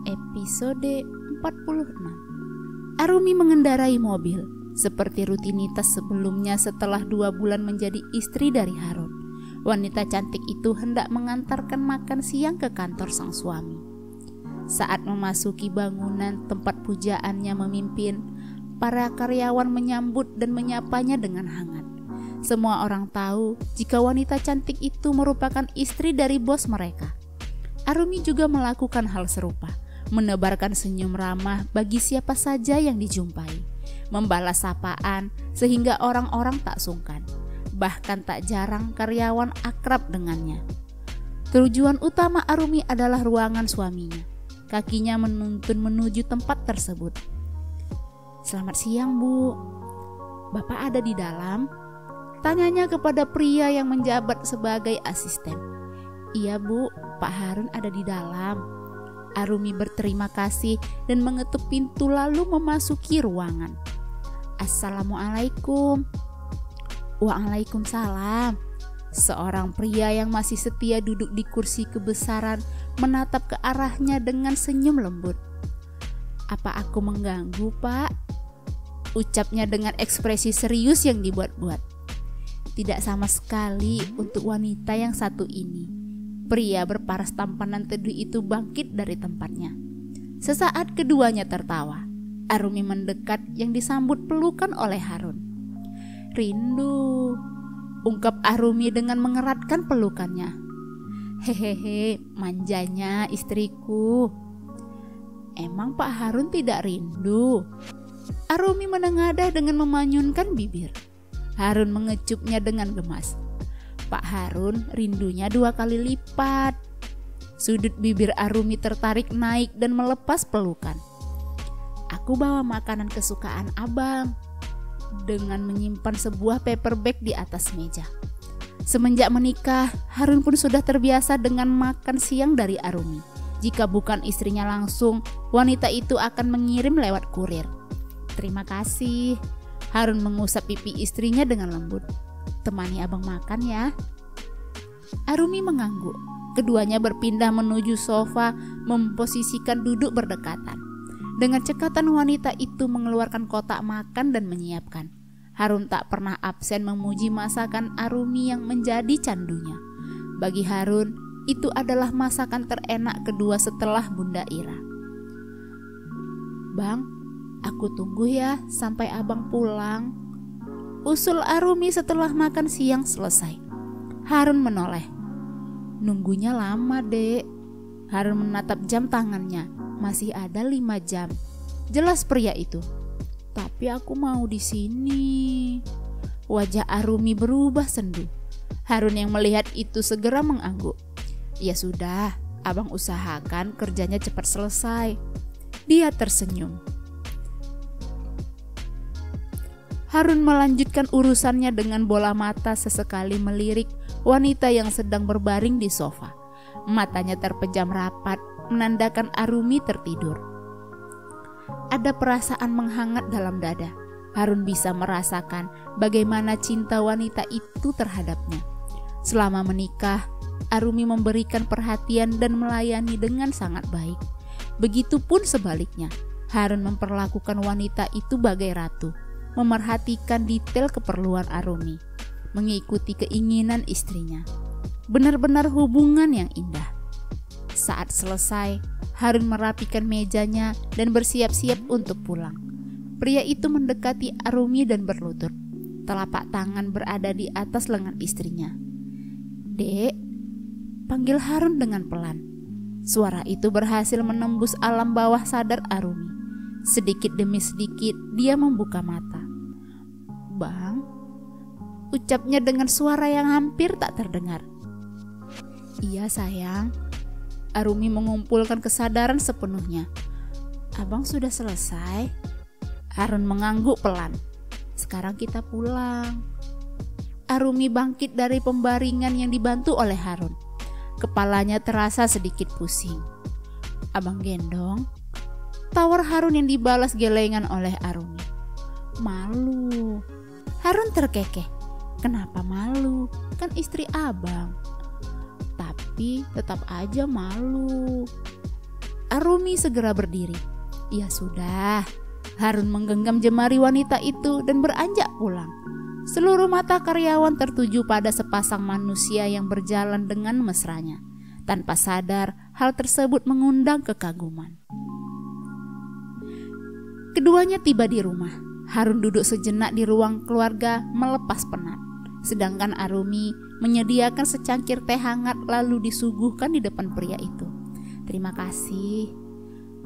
Episode 46. Arumi mengendarai mobil seperti rutinitas sebelumnya setelah 2 bulan menjadi istri dari Harun. Wanita cantik itu hendak mengantarkan makan siang ke kantor sang suami. Saat memasuki bangunan tempat pujaannya memimpin, para karyawan menyambut dan menyapanya dengan hangat. Semua orang tahu jika wanita cantik itu merupakan istri dari bos mereka. Arumi juga melakukan hal serupa, menebarkan senyum ramah bagi siapa saja yang dijumpai, membalas sapaan sehingga orang-orang tak sungkan. Bahkan tak jarang karyawan akrab dengannya. Tujuan utama Arumi adalah ruangan suaminya. Kakinya menuntun menuju tempat tersebut. "Selamat siang, Bu. Bapak ada di dalam?" tanyanya kepada pria yang menjabat sebagai asisten. "Iya, Bu, Pak Harun ada di dalam." Arumi berterima kasih dan mengetuk pintu lalu memasuki ruangan. "Assalamualaikum." "Waalaikumsalam." Seorang pria yang masih setia duduk di kursi kebesaran menatap ke arahnya dengan senyum lembut. "Apa aku mengganggu, Pak?" ucapnya dengan ekspresi serius yang dibuat-buat. "Tidak sama sekali untuk wanita yang satu ini." Pria berparas tampanan teduh itu bangkit dari tempatnya. Sesaat keduanya tertawa. Arumi mendekat yang disambut pelukan oleh Harun. "Rindu," ungkap Arumi dengan mengeratkan pelukannya. "Hehehe, manjanya istriku." "Emang Pak Harun tidak rindu?" Arumi menengadah dengan memanyunkan bibir. Harun mengecupnya dengan gemas. "Pak Harun rindunya 2 kali lipat." Sudut bibir Arumi tertarik naik dan melepas pelukan. "Aku bawa makanan kesukaan abang." Dengan menyimpan sebuah paper bag di atas meja. Semenjak menikah, Harun pun sudah terbiasa dengan makan siang dari Arumi. Jika bukan istrinya langsung, wanita itu akan mengirim lewat kurir. "Terima kasih." Harun mengusap pipi istrinya dengan lembut. "Temani abang makan ya." Arumi mengangguk. Keduanya berpindah menuju sofa, memposisikan duduk berdekatan. Dengan cekatan wanita itu mengeluarkan kotak makan dan menyiapkan. Harun tak pernah absen memuji masakan Arumi yang menjadi candunya. Bagi Harun, itu adalah masakan terenak kedua setelah Bunda Ira. "Bang, aku tunggu ya sampai abang pulang," usul Arumi setelah makan siang selesai. Harun menoleh. "Nunggunya lama, Dek." Harun menatap jam tangannya. "Masih ada 5 jam. Jelas pria itu. "Tapi aku mau di sini." Wajah Arumi berubah sendu. Harun yang melihat itu segera mengangguk. "Ya sudah, abang usahakan kerjanya cepat selesai." Dia tersenyum. Harun melanjutkan urusannya dengan bola mata sesekali melirik wanita yang sedang berbaring di sofa. Matanya terpejam rapat, menandakan Arumi tertidur. Ada perasaan menghangat dalam dada. Harun bisa merasakan bagaimana cinta wanita itu terhadapnya. Selama menikah, Arumi memberikan perhatian dan melayani dengan sangat baik. Begitupun sebaliknya, Harun memperlakukan wanita itu bagai ratu, memerhatikan detail keperluan Arumi, mengikuti keinginan istrinya. Benar-benar hubungan yang indah. Saat selesai, Harun merapikan mejanya dan bersiap-siap untuk pulang. Pria itu mendekati Arumi dan berlutut. Telapak tangan berada di atas lengan istrinya. "Dek," panggil Harun dengan pelan. Suara itu berhasil menembus alam bawah sadar Arumi. Sedikit demi sedikit dia membuka mata. "Bang," ucapnya dengan suara yang hampir tak terdengar. "Iya sayang." Arumi mengumpulkan kesadaran sepenuhnya. "Abang sudah selesai?" Harun mengangguk pelan. "Sekarang kita pulang." Arumi bangkit dari pembaringan yang dibantu oleh Harun. Kepalanya terasa sedikit pusing. "Abang gendong?" tawar Harun yang dibalas gelengan oleh Arumi. "Malu." Harun terkekeh. "Kenapa malu? Kan istri abang." "Tapi tetap aja malu." Arumi segera berdiri. Ya sudah, Harun menggenggam jemari wanita itu dan beranjak pulang. Seluruh mata karyawan tertuju pada sepasang manusia yang berjalan dengan mesranya. Tanpa sadar, hal tersebut mengundang kekaguman. Keduanya tiba di rumah. Harun duduk sejenak di ruang keluarga melepas penat. Sedangkan Arumi menyediakan secangkir teh hangat lalu disuguhkan di depan pria itu. Terima kasih.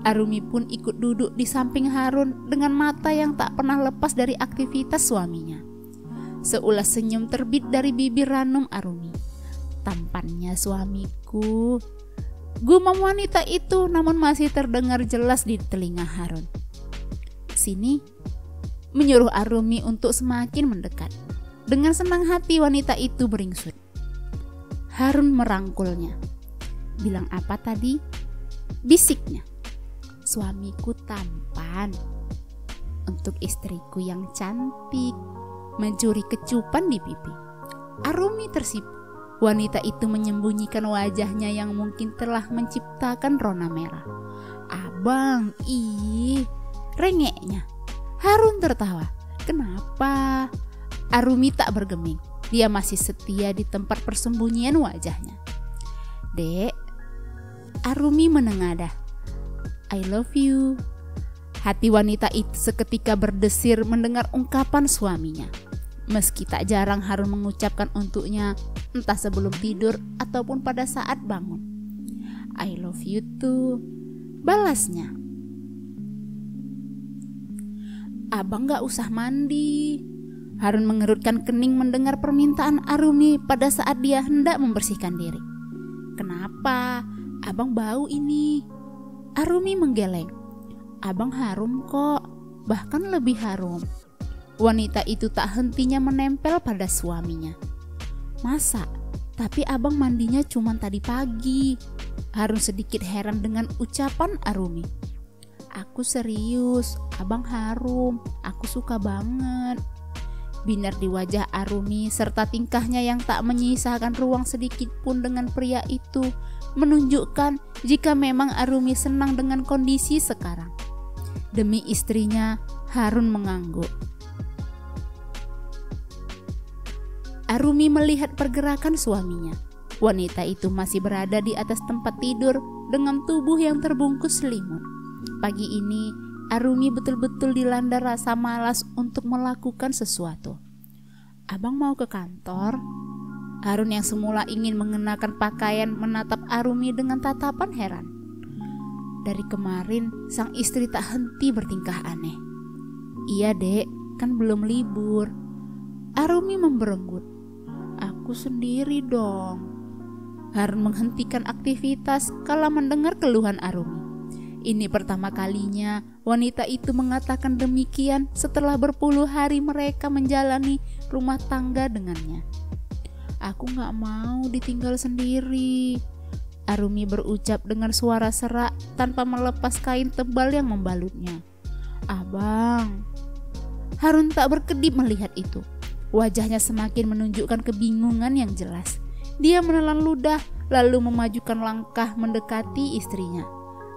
Arumi pun ikut duduk di samping Harun dengan mata yang tak pernah lepas dari aktivitas suaminya. Seulas senyum terbit dari bibir ranum Arumi. Tampannya suamiku, gumam wanita itu, namun masih terdengar jelas di telinga Harun. Sini, menyuruh Arumi untuk semakin mendekat. Dengan senang hati wanita itu beringsut. Harun merangkulnya. Bilang apa tadi? Bisiknya. Suamiku tampan. Untuk istriku yang cantik. Mencuri kecupan di pipi. Arumi tersipu. Wanita itu menyembunyikan wajahnya yang mungkin telah menciptakan rona merah. Abang, rengeknya. Harun tertawa. Kenapa? Arumi tak bergeming. Dia masih setia di tempat persembunyian wajahnya. Dek, Arumi menengadah. I love you. Hati wanita itu seketika berdesir mendengar ungkapan suaminya. Meski tak jarang Harun mengucapkan untuknya, entah sebelum tidur ataupun pada saat bangun. I love you too, balasnya. Abang gak usah mandi. Harun mengerutkan kening mendengar permintaan Arumi pada saat dia hendak membersihkan diri. Kenapa? Abang bau ini. Arumi menggeleng. Abang harum kok, bahkan lebih harum. Wanita itu tak hentinya menempel pada suaminya. Masa? Tapi abang mandinya cuma tadi pagi. Harun sedikit heran dengan ucapan Arumi. Aku serius, abang harum, aku suka banget. Binar di wajah Arumi serta tingkahnya yang tak menyisakan ruang sedikit pun dengan pria itu menunjukkan jika memang Arumi senang dengan kondisi sekarang. Demi istrinya, Harun mengangguk. Arumi melihat pergerakan suaminya. Wanita itu masih berada di atas tempat tidur dengan tubuh yang terbungkus selimut. Pagi ini, Arumi betul-betul dilanda rasa malas untuk melakukan sesuatu. Abang mau ke kantor? Harun yang semula ingin mengenakan pakaian menatap Arumi dengan tatapan heran. Dari kemarin, sang istri tak henti bertingkah aneh. Iya dek, kan belum libur. Arumi memberenggut. Aku sendiri dong. Harun menghentikan aktivitas kala mendengar keluhan Arumi. Ini pertama kalinya wanita itu mengatakan demikian setelah berpuluh hari mereka menjalani rumah tangga dengannya. Aku gak mau ditinggal sendiri. Arumi berucap dengan suara serak tanpa melepas kain tebal yang membalutnya. Abang. Harun tak berkedip melihat itu. Wajahnya semakin menunjukkan kebingungan yang jelas. Dia menelan ludah lalu memajukan langkah mendekati istrinya.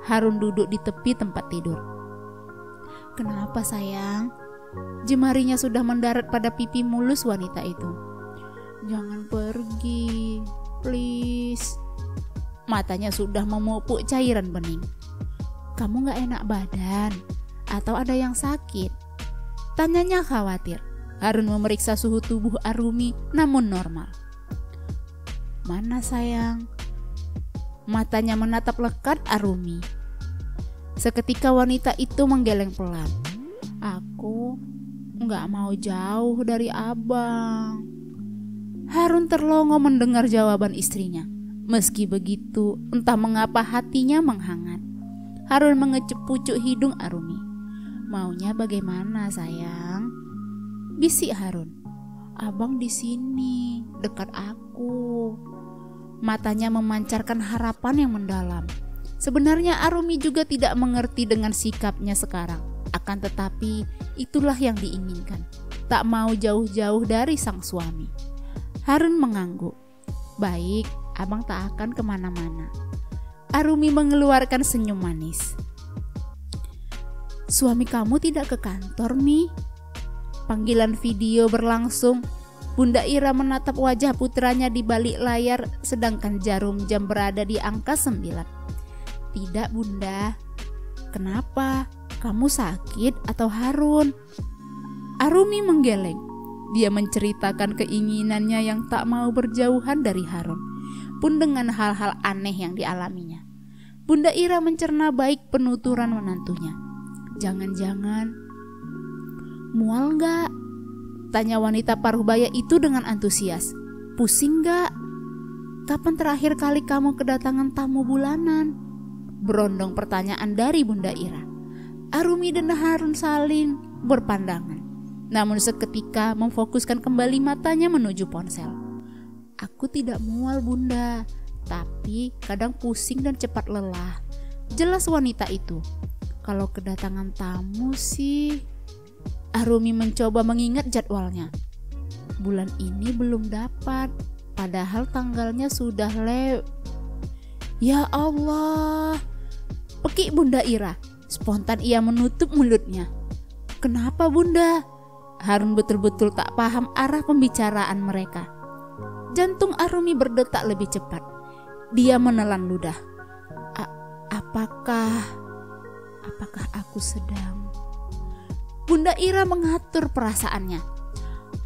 Harun duduk di tepi tempat tidur. Kenapa sayang? Jemarinya sudah mendarat pada pipi mulus wanita itu. Jangan pergi, please. Matanya sudah memupuk cairan bening. Kamu gak enak badan? Atau ada yang sakit? Tanyanya khawatir. Harun memeriksa suhu tubuh Arumi namun normal. Mana sayang? Matanya menatap lekat Arumi. Seketika wanita itu menggeleng pelan. Aku gak mau jauh dari abang. Harun terlongo mendengar jawaban istrinya. Meski begitu, entah mengapa hatinya menghangat. Harun mengecup pucuk hidung Arumi. Maunya bagaimana sayang? Bisik Harun. Abang di sini, dekat aku. Matanya memancarkan harapan yang mendalam. Sebenarnya Arumi juga tidak mengerti dengan sikapnya sekarang. Akan tetapi itulah yang diinginkan. Tak mau jauh-jauh dari sang suami. Harun mengangguk. Baik, abang tak akan kemana-mana. Arumi mengeluarkan senyum manis. "Suami kamu tidak ke kantor, Mi?" Panggilan video berlangsung. Bunda Ira menatap wajah putranya di balik layar sedangkan jarum jam berada di angka 9. "Tidak, Bunda." "Kenapa? Kamu sakit atau Harun?" Arumi menggeleng. Dia menceritakan keinginannya yang tak mau berjauhan dari Harun, pun dengan hal-hal aneh yang dialaminya. Bunda Ira mencerna baik penuturan menantunya. "Jangan-jangan mual gak?" tanya wanita paruh baya itu dengan antusias. "Pusing gak? Kapan terakhir kali kamu kedatangan tamu bulanan?" Berondong pertanyaan dari Bunda Ira. Arumi dan Harun saling berpandangan, namun seketika memfokuskan kembali matanya menuju ponsel. "Aku tidak mual, Bunda, tapi kadang pusing dan cepat lelah," jelas wanita itu. "Kalau kedatangan tamu sih..." Arumi mencoba mengingat jadwalnya. "Bulan ini belum dapat, padahal tanggalnya sudah Ya Allah!" Pekik Bunda Ira. Spontan ia menutup mulutnya. "Kenapa, Bunda?" Harun betul-betul tak paham arah pembicaraan mereka. Jantung Arumi berdetak lebih cepat. Dia menelan ludah. Apakah aku sedang..." Bunda Ira mengatur perasaannya.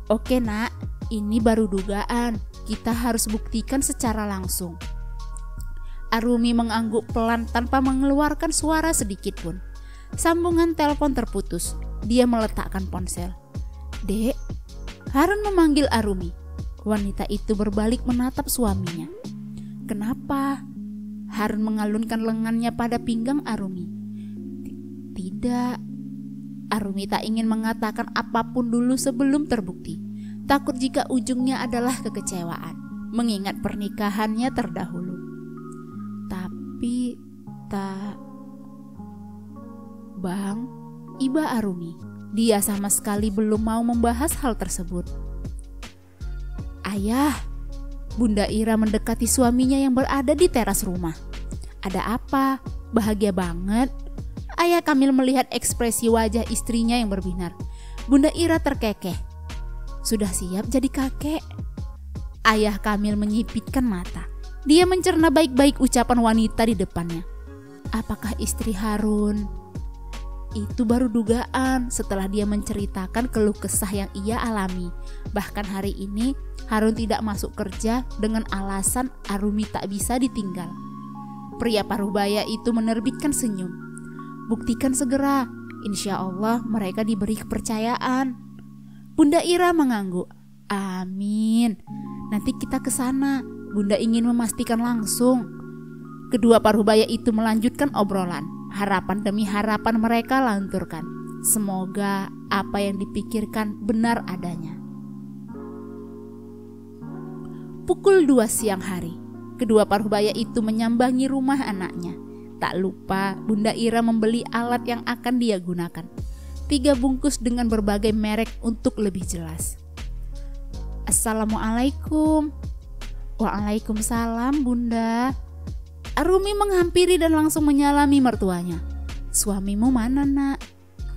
"Oke nak, ini baru dugaan. Kita harus buktikan secara langsung." Arumi mengangguk pelan tanpa mengeluarkan suara sedikit pun. Sambungan telepon terputus. Dia meletakkan ponsel. "Dek," Harun memanggil Arumi. Wanita itu berbalik menatap suaminya. "Kenapa?" Harun mengalunkan lengannya pada pinggang Arumi. "Tidak." Arumi tak ingin mengatakan apapun dulu sebelum terbukti. Takut jika ujungnya adalah kekecewaan, mengingat pernikahannya terdahulu. "Tapi Bang," iba Arumi. Dia sama sekali belum mau membahas hal tersebut. "Ayah," Bunda Ira mendekati suaminya yang berada di teras rumah. "Ada apa? Bahagia banget?" Ayah Kamil melihat ekspresi wajah istrinya yang berbinar. Bunda Ira terkekeh. "Sudah siap jadi kakek?" Ayah Kamil menyipitkan mata. Dia mencerna baik-baik ucapan wanita di depannya. Apakah istri Harun? Itu baru dugaan setelah dia menceritakan keluh kesah yang ia alami. Bahkan hari ini Harun tidak masuk kerja dengan alasan Arumi tak bisa ditinggal. Pria paruhbaya itu menerbitkan senyum. "Buktikan segera, insya Allah mereka diberi kepercayaan." Bunda Ira mengangguk. "Amin. Nanti kita ke sana. Bunda ingin memastikan langsung." Kedua paruhbaya itu melanjutkan obrolan. Harapan demi harapan mereka lanturkan. Semoga apa yang dipikirkan benar adanya. Pukul 2 siang hari, kedua paruhbaya itu menyambangi rumah anaknya. Tak lupa Bunda Ira membeli alat yang akan dia gunakan. 3 bungkus dengan berbagai merek untuk lebih jelas. "Assalamualaikum." "Waalaikumsalam, Bunda." Arumi menghampiri dan langsung menyalami mertuanya. "Suamimu mana, Nak?"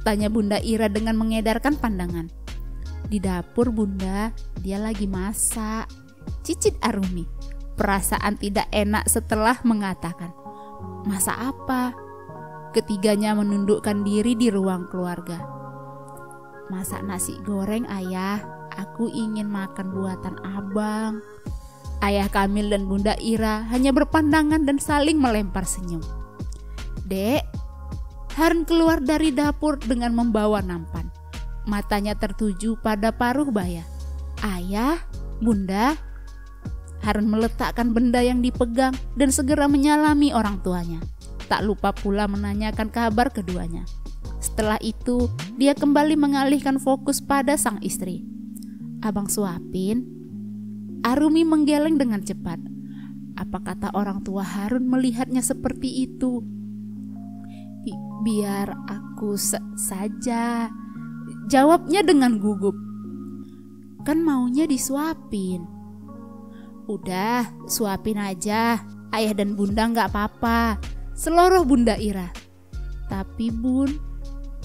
tanya Bunda Ira dengan mengedarkan pandangan. "Di dapur, Bunda, dia lagi masak," cicit Arumi. Perasaan tidak enak setelah mengatakan, "Masak apa?" Ketiganya menundukkan diri di ruang keluarga. "Masak nasi goreng, Ayah. Aku ingin makan buatan Abang." Ayah Kamil dan Bunda Ira hanya berpandangan dan saling melempar senyum. "Dek." Harun keluar dari dapur dengan membawa nampan. Matanya tertuju pada paruhbaya. "Ayah, Bunda." Harun meletakkan benda yang dipegang dan segera menyalami orang tuanya. Tak lupa pula menanyakan kabar keduanya. Setelah itu, dia kembali mengalihkan fokus pada sang istri. "Abang suapin?" Arumi menggeleng dengan cepat. Apa kata orang tua Harun melihatnya seperti itu? Biar aku saja," jawabnya dengan gugup. "Kan maunya disuapin." "Udah, suapin aja." Ayah dan bunda nggak apa-apa, seloroh Bunda Ira. Tapi bun,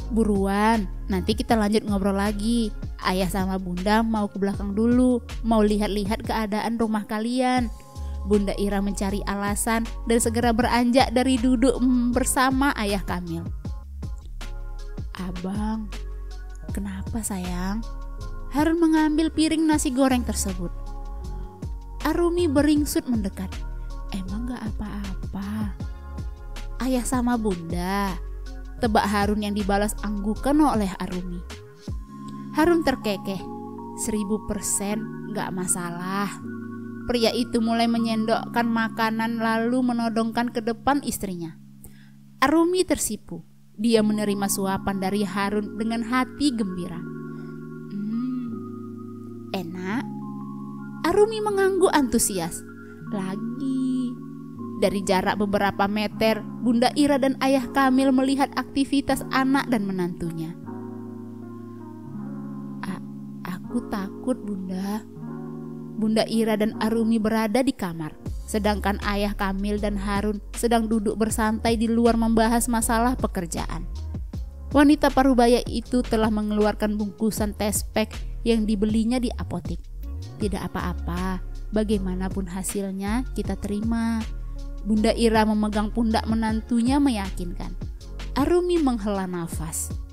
buruan, nanti kita lanjut ngobrol lagi. Ayah sama bunda mau ke belakang dulu, mau lihat-lihat keadaan rumah kalian. Bunda Ira mencari alasan dan segera beranjak dari duduk bersama ayah Kamil. Abang, kenapa sayang? Harun mengambil piring nasi goreng tersebut. Arumi beringsut mendekat. Emang gak apa-apa? Ayah sama bunda, tebak Harun yang dibalas anggukan oleh Arumi. Harun terkekeh, 1000% gak masalah. Pria itu mulai menyendokkan makanan lalu menodongkan ke depan istrinya. Arumi tersipu. Dia menerima suapan dari Harun dengan hati gembira. Enak. Arumi mengangguk antusias. Lagi. Dari jarak beberapa meter, Bunda Ira dan Ayah Kamil melihat aktivitas anak dan menantunya. Aku takut, Bunda. Bunda Ira dan Arumi berada di kamar, sedangkan Ayah Kamil dan Harun sedang duduk bersantai di luar membahas masalah pekerjaan. Wanita parubaya itu telah mengeluarkan bungkusan tespek yang dibelinya di apotik. Tidak apa-apa, bagaimanapun hasilnya kita terima. Bunda Ira memegang pundak menantunya meyakinkan. Arumi menghela nafas.